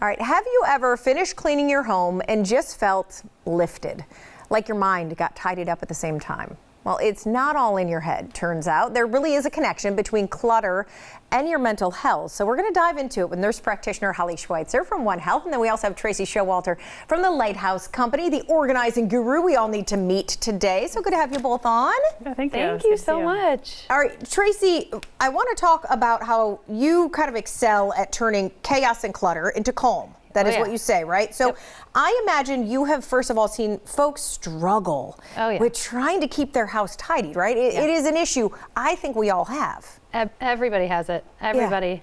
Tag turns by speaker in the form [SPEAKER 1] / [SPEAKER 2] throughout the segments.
[SPEAKER 1] All right, have you ever finished cleaning your home and just felt lifted, like your mind got tidied up at the same time? Well, it's not all in your head, turns out. There really is a connection between clutter and your mental health. So we're going to dive into it with nurse practitioner Holly Schweitzer from One Health. And then we also have Tracey Showalter from the Lighthouse Company, the organizing guru we all need to meet today. So good to have you both on.
[SPEAKER 2] Yeah, thank you.
[SPEAKER 3] Thank you so much.
[SPEAKER 1] All right, Tracey, I want to talk about how you kind of excel at turning chaos and clutter into calm. That is what you say, right? So I imagine you have, first of all, seen folks struggle with trying to keep their house tidy, right? It is an issue I think we all have.
[SPEAKER 3] Everybody has it. Everybody.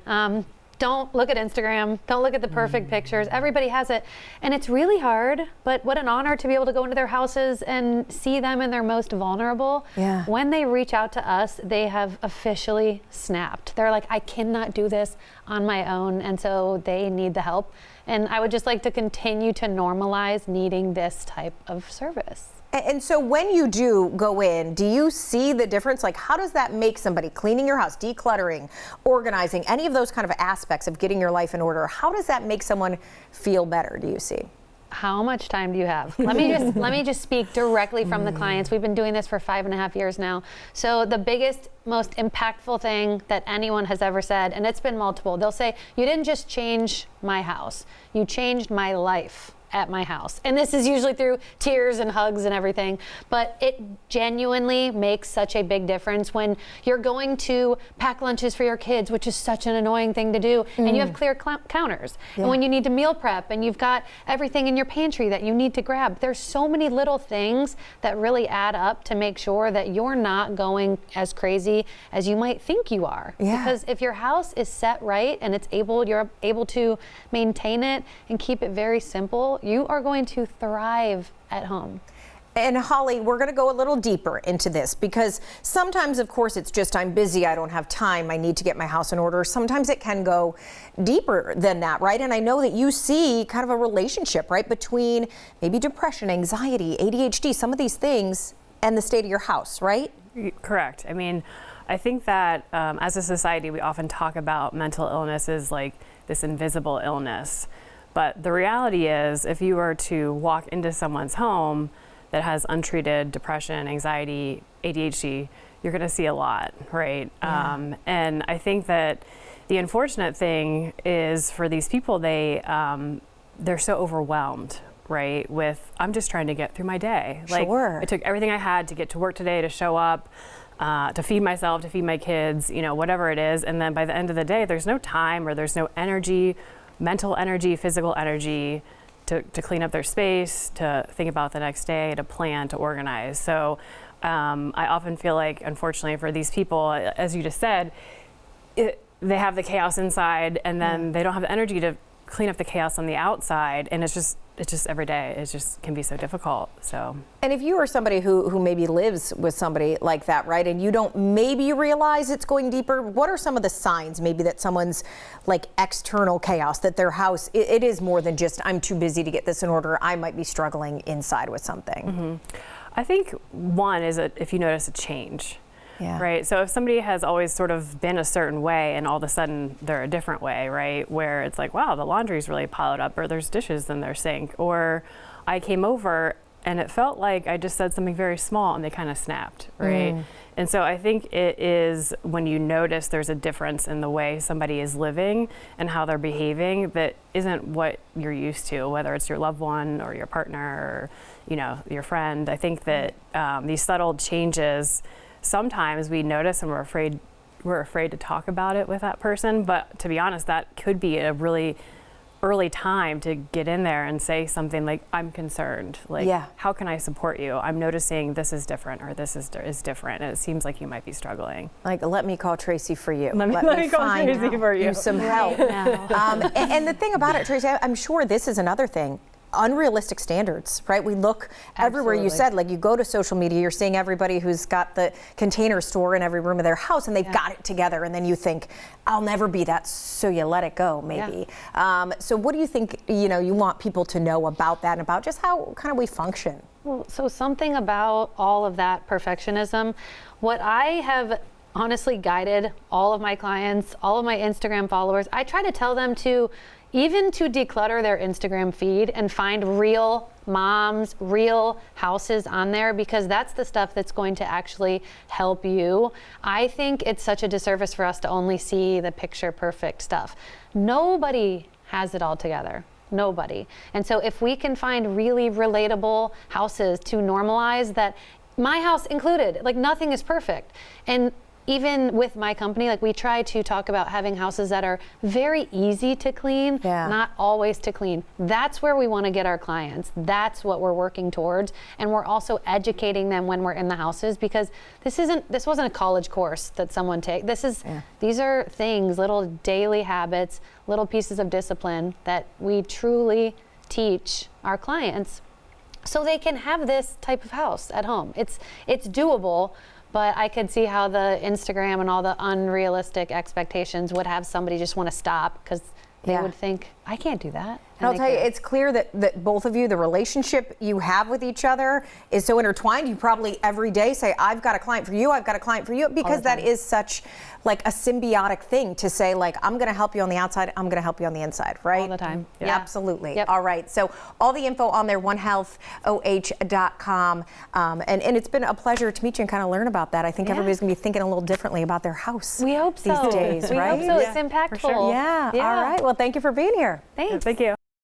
[SPEAKER 3] Don't look at Instagram. Don't look at the perfect pictures. Everybody has it. And it's really hard, but what an honor to be able to go into their houses and see them in their most vulnerable.
[SPEAKER 1] Yeah.
[SPEAKER 3] When they reach out to us, they have officially snapped. They're like, I cannot do this on my own. And so they need the help. And I would just like to continue to normalize needing this type of service.
[SPEAKER 1] And so when you do go in, do you see the difference? Like, how does that make somebody cleaning your house, decluttering, organizing, any of those kind of aspects of getting your life in order? How does that make someone feel better, do you see?
[SPEAKER 3] How much time do you have? Let me just speak directly from the clients. We've been doing this for 5.5 years now. So the biggest, most impactful thing that anyone has ever said, and it's been multiple, they'll say, you didn't just change my house, you changed my life at my house. And this is usually through tears and hugs and everything, but it genuinely makes such a big difference when you're going to pack lunches for your kids, which is such an annoying thing to do, and you have clear counters. And when you need to meal prep and you've got everything in your pantry that you need to grab, there's so many little things that really add up to make sure that you're not going as crazy as you might think you are. Because if your house is set right and you're able to maintain it and keep it very simple, you are going to thrive at home.
[SPEAKER 1] And Holly, we're going to go a little deeper into this because sometimes, of course, it's just I'm busy, I don't have time, I need to get my house in order. Sometimes it can go deeper than that, right? And I know that you see kind of a relationship, right, between maybe depression, anxiety, ADHD, some of these things, and the state of your house, right?
[SPEAKER 2] Correct. I mean, I think that as a society, we often talk about mental illness as like this invisible illness. But the reality is, if you were to walk into someone's home that has untreated depression, anxiety, ADHD, you're going to see a lot, right? Yeah. And I think that the unfortunate thing is for these people, they're so overwhelmed, right? With, I'm just trying to get through my day. Like, I took everything I had to get to work today, to show up, to feed myself, to feed my kids, whatever it is. And then by the end of the day, there's no time or there's no energy, mental energy, physical energy to clean up their space, to think about the next day, to plan, to organize. So I often feel like, unfortunately for these people, as you just said, they have the chaos inside and then they don't have the energy to clean up the chaos on the outside. And it's just every day, it just can be so difficult. So.
[SPEAKER 1] And if you are somebody who maybe lives with somebody like that, right, and you don't maybe realize it's going deeper, what are some of the signs maybe that someone's like external chaos, that their house, it is more than just, I'm too busy to get this in order, I might be struggling inside with something?
[SPEAKER 2] I think one is if you notice a change. Yeah. Right. So if somebody has always sort of been a certain way and all of a sudden they're a different way, right? Where it's like, wow, the laundry's really piled up, or there's dishes in their sink, or I came over and it felt like I just said something very small and they kind of snapped, right? And so I think it is when you notice there's a difference in the way somebody is living and how they're behaving that isn't what you're used to, whether it's your loved one or your partner or, your friend. I think that these subtle changes, sometimes we notice and we're afraid to talk about it with that person. But to be honest, that could be a really early time to get in there and say something like, I'm concerned. Like, how can I support you? I'm noticing this is different or this is different. And it seems like you might be struggling.
[SPEAKER 1] Like, let me call Tracey for you.
[SPEAKER 2] Let me call Tracey for you.
[SPEAKER 1] Some help. And the thing about it, Tracey, I'm sure this is another thing. Unrealistic standards, right? We look everywhere. You said, like, you go to social media, you're seeing everybody who's got the Container Store in every room of their house and they've got it together, and then you think, I'll never be that, so you let it go, maybe. So what do you think, you want people to know about that and about just how kind of we function?
[SPEAKER 3] Well, so something about all of that perfectionism, what I have honestly guided all of my clients, all of my Instagram followers, I try to tell them to even to declutter their Instagram feed and find real moms, real houses on there, because that's the stuff that's going to actually help you. I think it's such a disservice for us to only see the picture perfect stuff. Nobody has it all together. Nobody. And so if we can find really relatable houses to normalize that, my house included, like nothing is perfect. And even with my company, like we try to talk about having houses that are very easy to clean, not always to clean. That's where we want to get our clients. That's what we're working towards. And we're also educating them when we're in the houses, because this wasn't a college course that someone take. These are things, little daily habits, little pieces of discipline that we truly teach our clients so they can have this type of house at home. It's doable. But I could see how the Instagram and all the unrealistic expectations would have somebody just want to stop, because they would think, I can't do that.
[SPEAKER 1] And I'll tell you, it's clear that both of you, the relationship you have with each other is so intertwined. You probably every day say, I've got a client for you, I've got a client for you, because that is such like a symbiotic thing to say, like, I'm going to help you on the outside, I'm going to help you on the inside, right?
[SPEAKER 3] All the time.
[SPEAKER 1] Yeah. Absolutely. All right. So all the info on there, onehealthoh.com. And it's been a pleasure to meet you and kind of learn about that. I think everybody's going to be thinking a little differently about their house.
[SPEAKER 3] We hope so.
[SPEAKER 1] These days,
[SPEAKER 3] we
[SPEAKER 1] right?
[SPEAKER 3] hope so. It's impactful.
[SPEAKER 1] For sure. Yeah. All right. Well, thank you for being here.
[SPEAKER 3] Thanks.
[SPEAKER 2] Thank you.